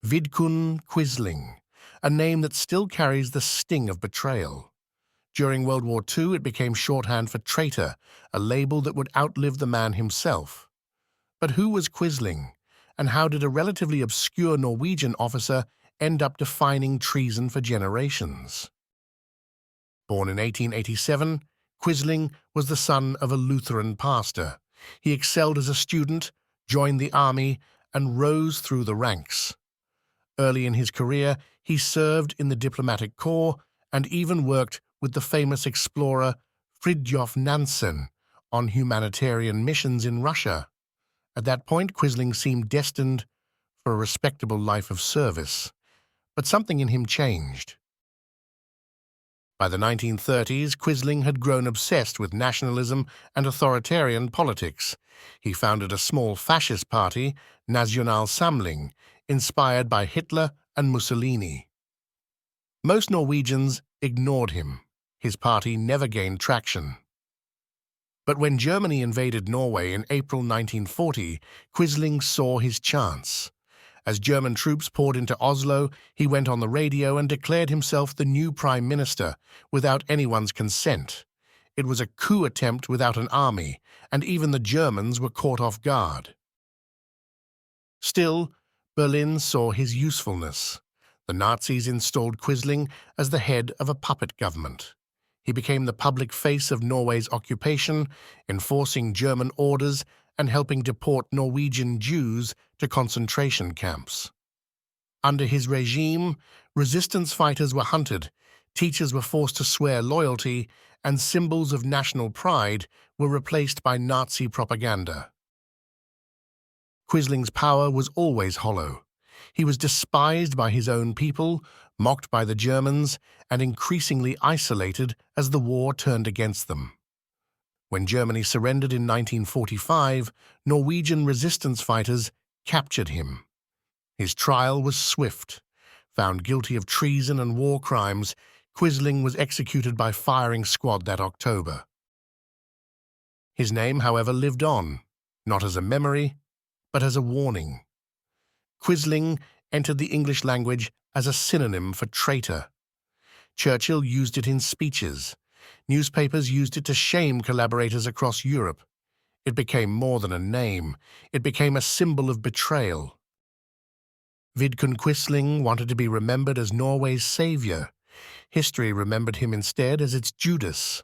Vidkun Quisling, a name that still carries the sting of betrayal. During World War II, it became shorthand for traitor, a label that would outlive the man himself. But who was Quisling, and how did a relatively obscure Norwegian officer end up defining treason for generations? Born in 1887, Quisling was the son of a Lutheran pastor. He excelled as a student, joined the army, and rose through the ranks. Early in his career, he served in the diplomatic corps and even worked with the famous explorer Fridtjof Nansen on humanitarian missions in Russia. At that point, Quisling seemed destined for a respectable life of service, but something in him changed. By the 1930s, Quisling had grown obsessed with nationalism and authoritarian politics. He founded a small fascist party, National Samling, inspired by Hitler and Mussolini. Most Norwegians ignored him. His party never gained traction. But when Germany invaded Norway in April 1940, Quisling saw his chance. As German troops poured into Oslo, he went on the radio and declared himself the new prime minister without anyone's consent. It was a coup attempt without an army, and even the Germans were caught off guard. Still, Berlin saw his usefulness. The Nazis installed Quisling as the head of a puppet government. He became the public face of Norway's occupation, enforcing German orders and helping deport Norwegian Jews to concentration camps. Under his regime, resistance fighters were hunted, teachers were forced to swear loyalty, and symbols of national pride were replaced by Nazi propaganda. Quisling's power was always hollow. He was despised by his own people, mocked by the Germans, and increasingly isolated as the war turned against them. When Germany surrendered in 1945, Norwegian resistance fighters captured him. His trial was swift. Found guilty of treason and war crimes, Quisling was executed by firing squad that October. His name, however, lived on, not as a memory, but as a warning. Quisling entered the English language as a synonym for traitor. Churchill used it in speeches. Newspapers used it to shame collaborators across Europe. It became more than a name. It became a symbol of betrayal. Vidkun Quisling wanted to be remembered as Norway's savior. History remembered him instead as its Judas.